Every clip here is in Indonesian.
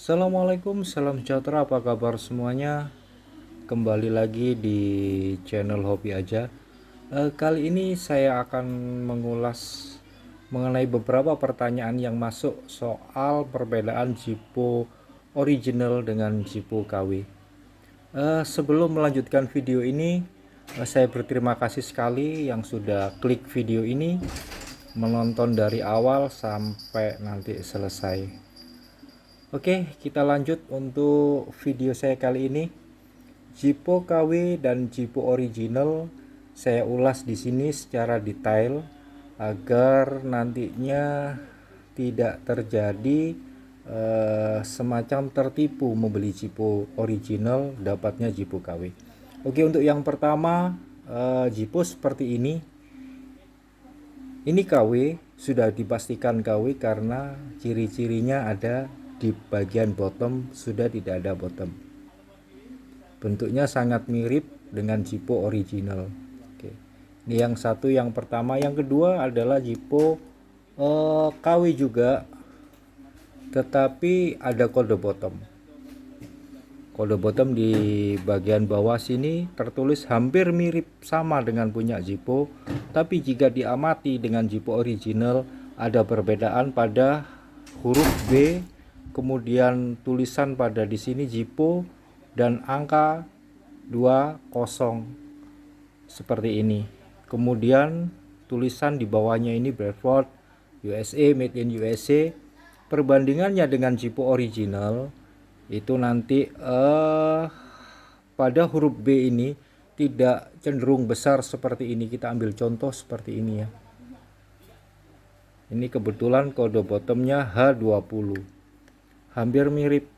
Assalamualaikum, salam sejahtera, apa kabar semuanya? Kembali lagi di channel Hobi Aja. Kali ini saya akan mengulas mengenai beberapa pertanyaan yang masuk soal perbedaan Zippo original dengan Zippo KW. Sebelum melanjutkan video ini, saya berterima kasih sekali yang sudah klik video ini, menonton dari awal sampai nanti selesai. Oke, kita lanjut untuk video saya kali ini. Zippo KW dan Zippo original saya ulas di sini secara detail agar nantinya tidak terjadi semacam tertipu membeli Zippo original dapatnya Zippo KW. Oke, untuk yang pertama, Zippo seperti ini. Ini KW, sudah dipastikan KW karena ciri-cirinya ada di bagian bottom, sudah tidak ada bottom. Bentuknya sangat mirip dengan Zippo original. Oke. Ini yang satu, yang pertama. Yang kedua adalah Zippo KW juga, tetapi ada kode bottom. Kode bottom di bagian bawah sini tertulis hampir mirip sama dengan punya Zippo, tapi jika diamati dengan Zippo original ada perbedaan pada huruf B, kemudian tulisan pada di sini Zippo dan angka 20 seperti ini. Kemudian tulisan di bawahnya ini Bradford USA, made in USA. Perbandingannya dengan Zippo original itu nanti pada huruf B ini tidak cenderung besar seperti ini. Kita ambil contoh seperti ini ya. Ini kebetulan kode bottomnya H20. Hampir mirip,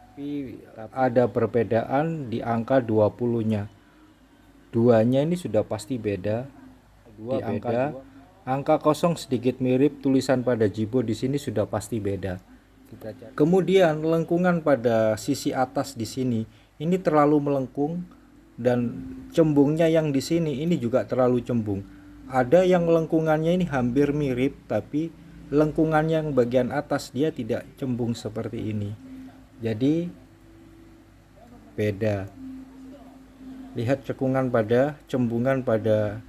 tapi ada perbedaan di angka 20-nya. Duanya ini sudah pasti beda. Di angka 0 sedikit mirip, tulisan pada Zippo di sini sudah pasti beda. Kemudian lengkungan pada sisi atas di sini ini terlalu melengkung, dan cembungnya yang di sini ini juga terlalu cembung. Ada yang lengkungannya ini hampir mirip, tapi lengkungan yang bagian atas dia tidak cembung seperti ini. Jadi beda. Lihat cekungan pada cembungan pada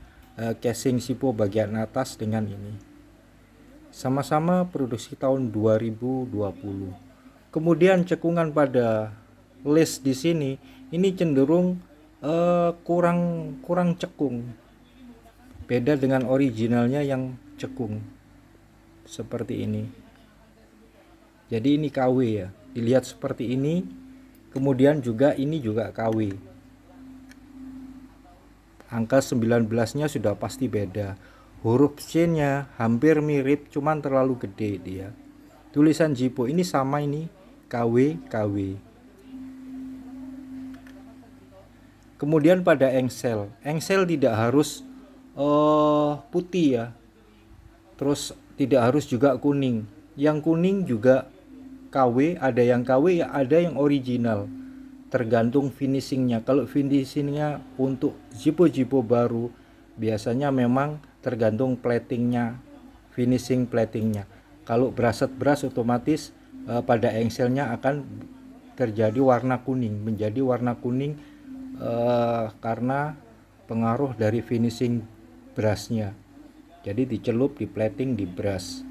casing Zippo bagian atas dengan ini. Sama-sama produksi tahun 2020. Kemudian cekungan pada lace di sini ini cenderung kurang cekung. Beda dengan originalnya yang cekung. Seperti ini. Jadi ini KW ya. Dilihat seperti ini. Kemudian juga ini juga KW. Angka 19-nya sudah pasti beda. Huruf C-nya hampir mirip, cuman terlalu gede dia. Tulisan Zippo ini sama, ini KW KW. Kemudian pada engsel tidak harus putih ya. Terus tidak harus juga kuning. Yang kuning juga KW, ada yang KW ya, ada yang original. Tergantung finishingnya. Kalau finishingnya untuk Zippo baru biasanya memang tergantung platingnya, finishing platingnya. Kalau braset otomatis pada engselnya akan terjadi warna kuning, menjadi warna kuning karena pengaruh dari finishing brushnya. Jadi dicelup, di plating, di brush.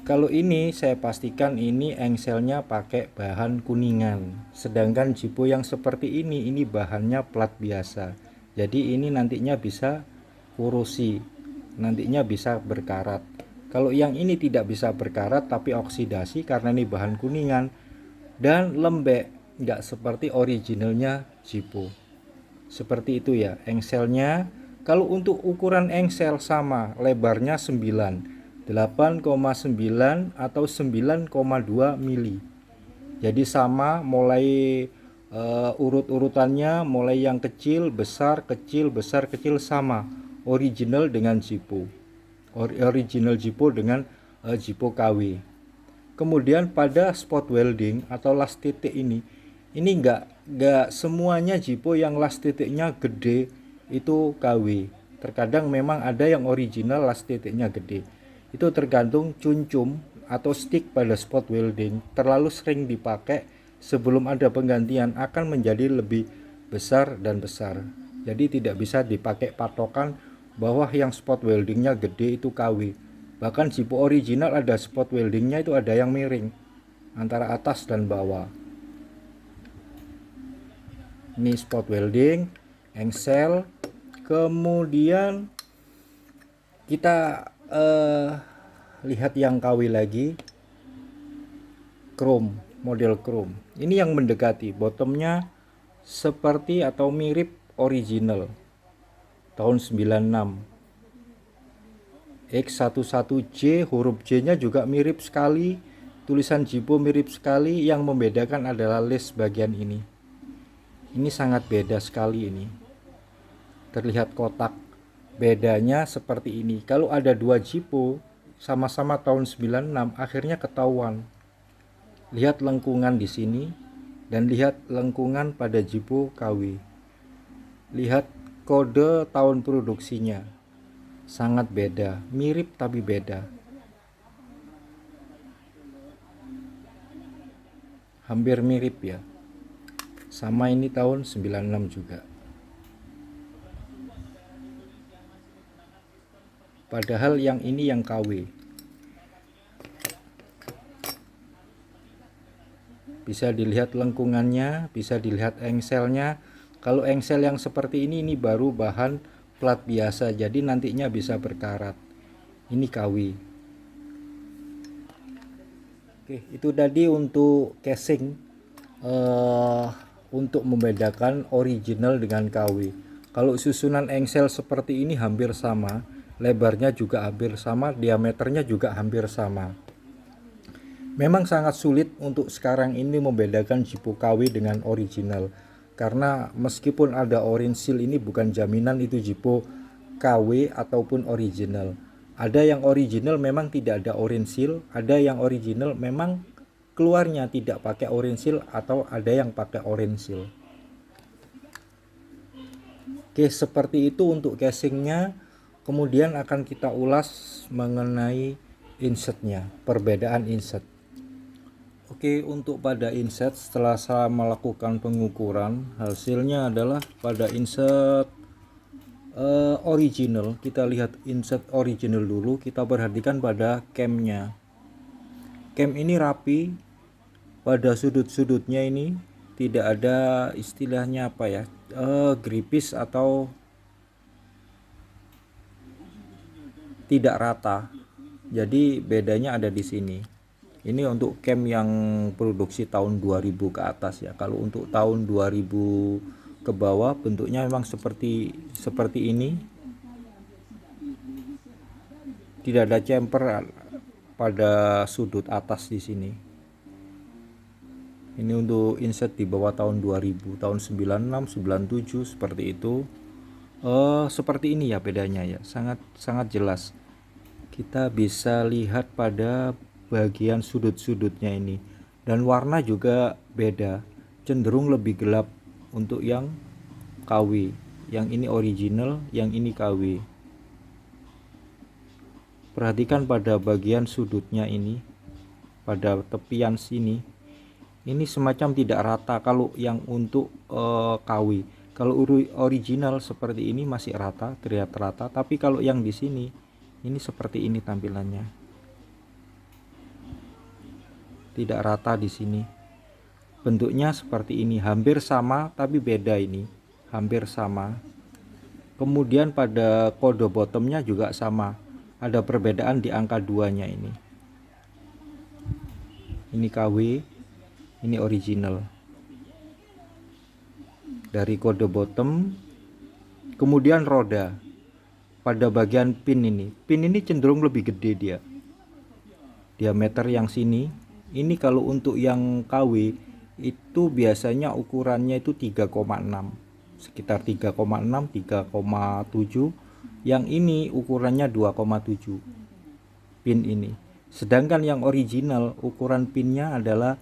Kalau ini saya pastikan ini engselnya pakai bahan kuningan. Sedangkan Zippo yang seperti ini bahannya plat biasa. Jadi ini nantinya bisa korosi, nantinya bisa berkarat. Kalau yang ini tidak bisa berkarat tapi oksidasi karena ini bahan kuningan dan lembek, nggak seperti originalnya Zippo. Seperti itu ya engselnya. Kalau untuk ukuran engsel sama, lebarnya 8,9 atau 9,2 mili. Jadi sama, mulai urut-urutannya mulai yang kecil, besar, kecil sama. Original dengan Zippo. Original Zippo dengan Zippo KW. Kemudian pada spot welding atau las titik ini enggak semuanya Zippo yang las titiknya gede itu KW. Terkadang memang ada yang original las titiknya gede. Itu tergantung cuncum atau stick pada spot welding terlalu sering dipakai sebelum ada penggantian akan menjadi lebih besar dan besar. Jadi tidak bisa dipakai patokan bahwa yang spot weldingnya gede itu KW. Bahkan Jipo original ada spot weldingnya itu ada yang miring antara atas dan bawah. Ini spot welding, engsel. Kemudian kita lihat yang KW lagi, chrome, model chrome. Ini yang mendekati, bottomnya seperti atau mirip original tahun 96. X11J, huruf J nya juga mirip sekali, tulisan Jipo mirip sekali, yang membedakan adalah lace bagian ini. Ini sangat beda sekali ini. Terlihat kotak. Bedanya seperti ini. Kalau ada dua Jipo sama-sama tahun 96 akhirnya ketahuan. Lihat lengkungan di sini dan lihat lengkungan pada Jipo KW. Lihat kode tahun produksinya. Sangat beda, mirip tapi beda. Hampir mirip ya. Sama ini tahun 96 juga. Padahal yang ini yang KW. Bisa dilihat lengkungannya, bisa dilihat engselnya. Kalau engsel yang seperti ini baru bahan plat biasa, jadi nantinya bisa berkarat. Ini KW. Oke, itu tadi untuk casing, untuk membedakan original dengan KW. Kalau susunan engsel seperti ini hampir sama, lebarnya juga hampir sama, diameternya juga hampir sama. Memang sangat sulit untuk sekarang ini membedakan Jipo KW dengan original, karena meskipun ada orange seal, ini bukan jaminan itu Jipo KW ataupun original. Ada yang original memang tidak ada orange seal, ada yang original memang keluarnya tidak pakai orange seal, atau ada yang pakai orange seal. Oke, seperti itu untuk casingnya. Kemudian akan kita ulas mengenai insertnya, perbedaan insert. Oke, untuk pada insert setelah saya melakukan pengukuran, hasilnya adalah pada insert original. Kita lihat insert original dulu, kita perhatikan pada camnya. Cam ini rapi, pada sudut-sudutnya ini tidak ada istilahnya apa ya, gripis atau tidak rata. Jadi bedanya ada di sini. Ini untuk cam yang produksi tahun 2000 ke atas ya. Kalau untuk tahun 2000 ke bawah bentuknya memang seperti ini. Tidak ada chamfer pada sudut atas di sini. Ini untuk insert di bawah tahun 2000, tahun 96, 97 seperti itu. Seperti ini ya bedanya ya. Sangat jelas. Kita bisa lihat pada bagian sudut-sudutnya ini, dan warna juga beda, cenderung lebih gelap untuk yang KW. Yang ini original, yang ini KW. Perhatikan pada bagian sudutnya ini, pada tepian sini, ini semacam tidak rata. Kalau yang untuk KW, kalau original seperti ini masih rata, terlihat rata. Tapi kalau yang di sini, ini seperti ini tampilannya. Tidak rata di sini. Bentuknya seperti ini, hampir sama tapi beda ini. Hampir sama. Kemudian pada kode bottomnya juga sama. Ada perbedaan di angka 2-nya ini. Ini KW, ini original. Dari kode bottom, kemudian roda. Pada bagian pin ini cenderung lebih gede dia. Diameter yang sini, ini kalau untuk yang KW itu biasanya ukurannya itu 3,6, sekitar 3,6, 3,7. Yang ini ukurannya 2,7 pin ini. Sedangkan yang original ukuran pinnya adalah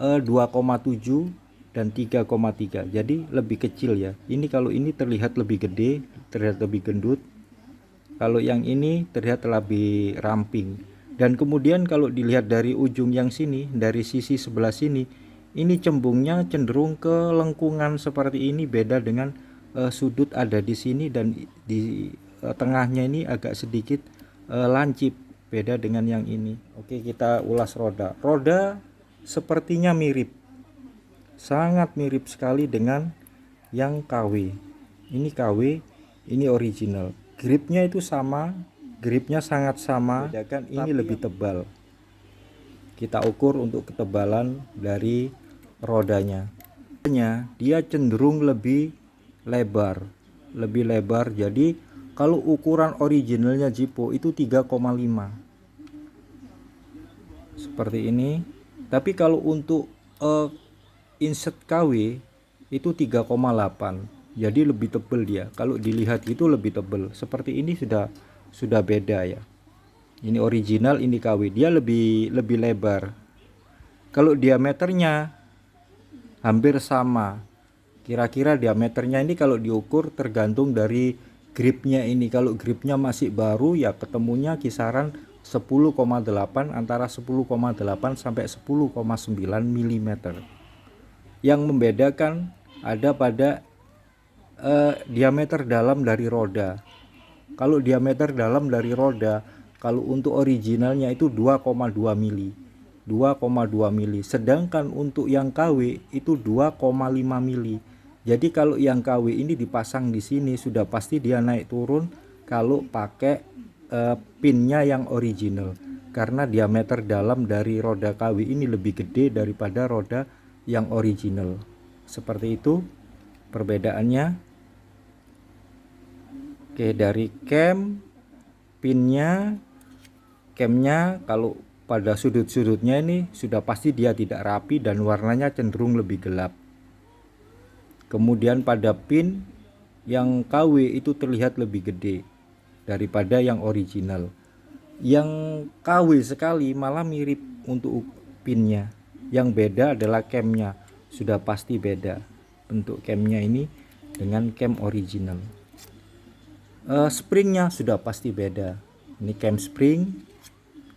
2,7 dan 3,3. Jadi lebih kecil ya. Ini kalau ini terlihat lebih gede, terlihat lebih gendut. Kalau yang ini terlihat lebih ramping. Dan kemudian kalau dilihat dari ujung yang sini, dari sisi sebelah sini, ini cembungnya cenderung ke lengkungan seperti ini, beda dengan sudut ada di sini dan di tengahnya ini agak sedikit lancip, beda dengan yang ini. Oke, kita ulas roda. Roda sepertinya mirip, sangat mirip sekali dengan yang KW. Ini KW, ini original. Gripnya itu sama, gripnya sangat sama, bedakan ini lebih tebal. Kita ukur untuk ketebalan dari rodanya. Dia cenderung lebih lebar. Jadi kalau ukuran originalnya Jipo itu 3,5. Seperti ini. Tapi kalau untuk inset KW itu 3,8. Jadi lebih tebal dia. Kalau dilihat itu lebih tebal. Seperti ini sudah beda ya. Ini original, ini KW. Dia lebih lebar. Kalau diameternya hampir sama. Kira-kira diameternya ini kalau diukur tergantung dari gripnya ini. Kalau gripnya masih baru ya ketemunya kisaran 10,8, antara 10,8 sampai 10,9 mm. Yang membedakan ada pada diameter dalam dari roda. Kalau diameter dalam dari roda, kalau untuk originalnya itu 2,2 mili. 2,2 mili. Sedangkan untuk yang KW itu 2,5 mili. Jadi kalau yang KW ini dipasang di sini sudah pasti dia naik turun kalau pakai pinnya yang original. Karena diameter dalam dari roda KW ini lebih gede daripada roda yang original. Seperti itu perbedaannya. Oke, dari pinnya, camnya kalau pada sudut-sudutnya ini sudah pasti dia tidak rapi dan warnanya cenderung lebih gelap. Kemudian pada pin yang KW itu terlihat lebih gede daripada yang original. Yang KW sekali malah mirip untuk pinnya. Yang beda adalah camnya, sudah pasti beda bentuk camnya ini dengan cam original. Springnya sudah pasti beda. Ini cam spring,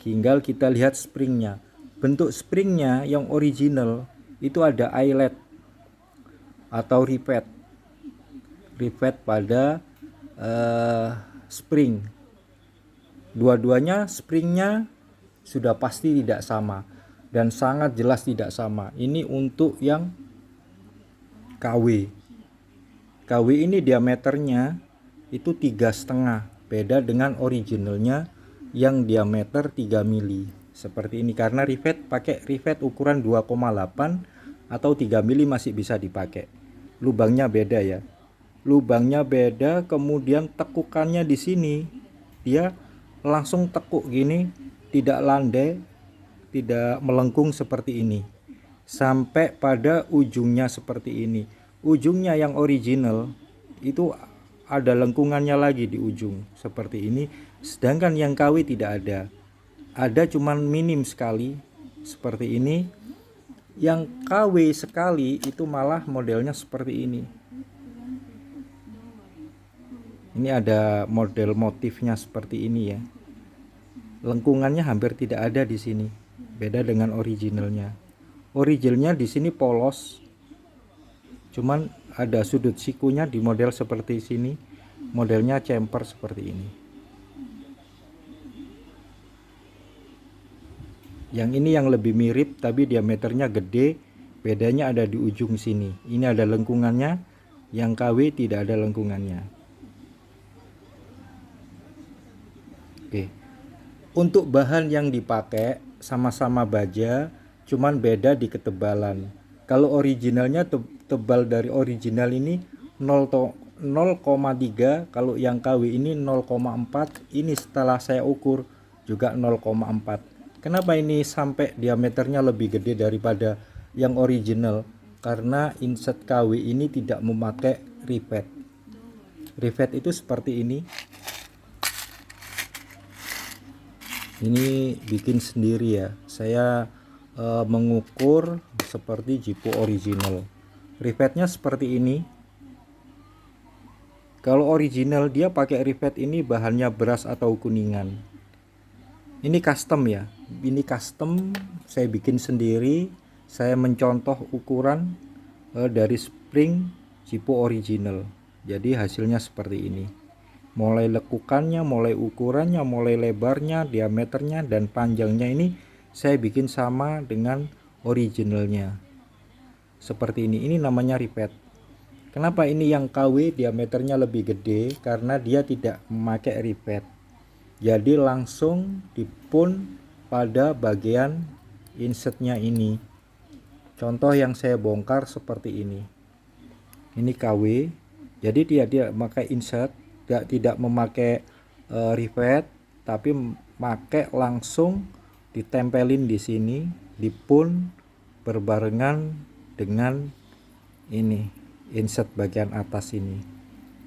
tinggal kita lihat springnya. Bentuk springnya yang original itu ada eyelet atau rivet pada spring. Dua-duanya springnya sudah pasti tidak sama dan sangat jelas tidak sama. Ini untuk yang KW. KW ini diameternya itu 3,5, beda dengan originalnya yang diameter 3 mili. Seperti ini karena rivet pakai rivet ukuran 2,8 atau 3 mili masih bisa dipakai. Lubangnya beda ya. Lubangnya beda, kemudian tekukannya di sini dia langsung tekuk gini, tidak landai, tidak melengkung seperti ini. Sampai pada ujungnya seperti ini. Ujungnya yang original itu ada lengkungannya lagi di ujung seperti ini, sedangkan yang KW tidak ada cuman minim sekali seperti ini. Yang KW sekali itu malah modelnya seperti ini. Ini ada model motifnya seperti ini ya, lengkungannya hampir tidak ada di sini, beda dengan originalnya. Originalnya di sini polos, cuman ada sudut sikunya di model seperti sini, modelnya chamfer seperti ini. Yang ini yang lebih mirip tapi diameternya gede, bedanya ada di ujung sini. Ini ada lengkungannya, yang KW tidak ada lengkungannya. Oke. Untuk bahan yang dipakai sama-sama baja, cuman beda di ketebalan. Kalau originalnya tebal dari original ini 0,3, kalau yang KW ini 0,4. Ini setelah saya ukur juga 0,4. Kenapa ini sampai diameternya lebih gede daripada yang original? Karena inset KW ini tidak memakai rivet. Rivet itu seperti ini. Ini bikin sendiri ya. Saya mengukur seperti Jipo original. Rivetnya seperti ini. Kalau original dia pakai rivet ini bahannya beras atau kuningan. Ini custom ya, ini custom, saya bikin sendiri. Saya mencontoh ukuran dari spring Zippo original. Jadi hasilnya seperti ini. Mulai lekukannya, mulai ukurannya, mulai lebarnya, diameternya, dan panjangnya ini saya bikin sama dengan originalnya. Seperti ini. Ini namanya repeat. Kenapa ini yang KW diameternya lebih gede? Karena dia tidak memakai repeat. Jadi langsung dipun pada bagian insertnya ini. Contoh yang saya bongkar seperti ini. Ini KW. Jadi dia memakai insert, tidak memakai repeat, tapi memakai langsung ditempelin di sini, dipun berbarengan dengan ini insert bagian atas ini.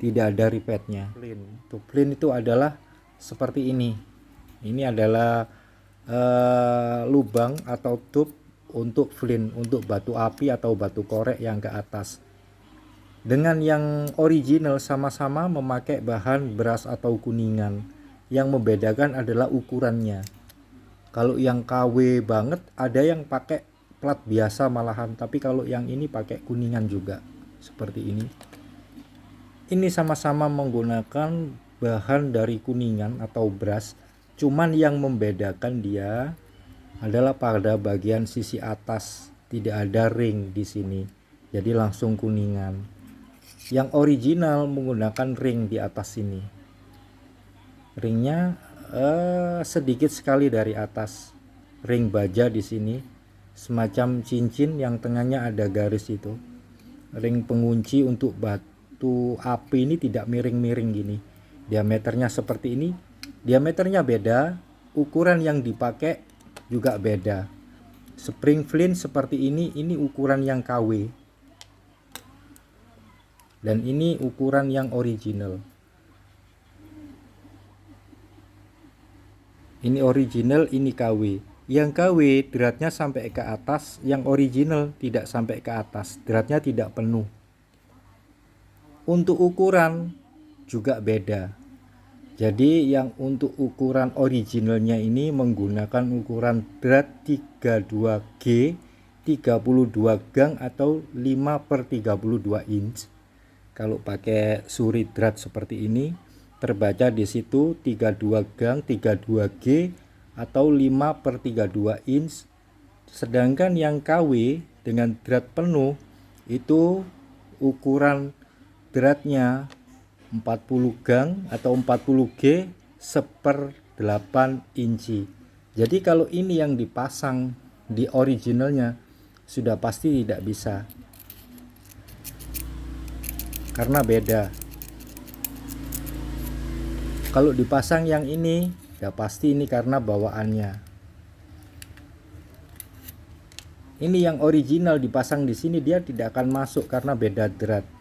Tidak ada repeatnya. Plain itu adalah seperti ini. Ini adalah lubang atau tube untuk flint, untuk batu api atau batu korek yang ke atas. Dengan yang original sama-sama memakai bahan beras atau kuningan. Yang membedakan adalah ukurannya. Kalau yang KW banget ada yang pakai plat biasa malahan, tapi kalau yang ini pakai kuningan juga seperti ini. Ini sama-sama menggunakan bahan dari kuningan atau beras, cuman yang membedakan dia adalah pada bagian sisi atas, tidak ada ring di sini, jadi langsung kuningan. Yang original menggunakan ring di atas sini, ringnya sedikit sekali dari atas, ring baja di sini, semacam cincin yang tengahnya ada garis itu. Ring pengunci untuk batu api ini tidak miring-miring gini. Diameternya seperti ini, diameternya beda, ukuran yang dipakai juga beda. Spring flint seperti ini ukuran yang KW, dan ini ukuran yang original. Ini original, ini KW. Yang KW dratnya sampai ke atas, yang original tidak sampai ke atas, dratnya tidak penuh. Untuk ukuran juga beda. Jadi yang untuk ukuran originalnya ini menggunakan ukuran drat 32G 32 gang atau 5/32 inch. Kalau pakai suri drat seperti ini terbaca di situ 32 gang 32G atau 5/32 inch. Sedangkan yang KW dengan drat penuh itu ukuran dratnya 40 gang atau 40G 1/8 inci. Jadi kalau ini yang dipasang di originalnya sudah pasti tidak bisa, karena beda. Kalau dipasang yang ini ya pasti ini karena bawaannya. Ini yang original dipasang di sini dia tidak akan masuk karena beda drat.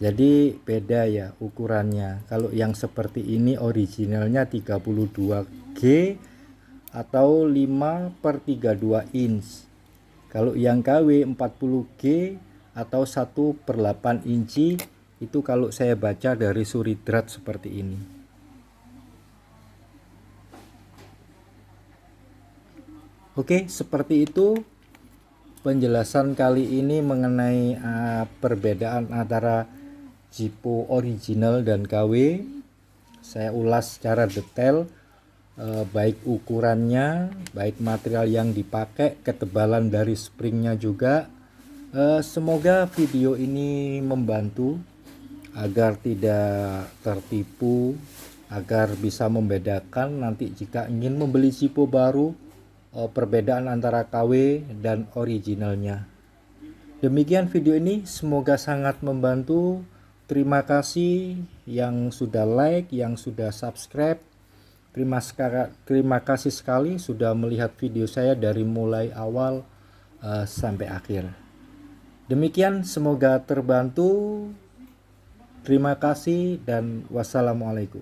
Jadi beda ya ukurannya. Kalau yang seperti ini originalnya 32G atau 5/32 inch. Kalau yang KW 40G atau 1/8 inci, itu kalau saya baca dari suri drat seperti ini. Oke, seperti itu penjelasan kali ini mengenai perbedaan antara Zippo original dan KW. Saya ulas secara detail, baik ukurannya, baik material yang dipakai, ketebalan dari springnya juga. Semoga video ini membantu agar tidak tertipu, agar bisa membedakan nanti jika ingin membeli Zippo baru, perbedaan antara KW dan originalnya. Demikian video ini, semoga sangat membantu. Terima kasih yang sudah like, yang sudah subscribe. Terima kasih sekali sudah melihat video saya dari mulai awal sampai akhir. Demikian, semoga terbantu. Terima kasih dan wassalamualaikum.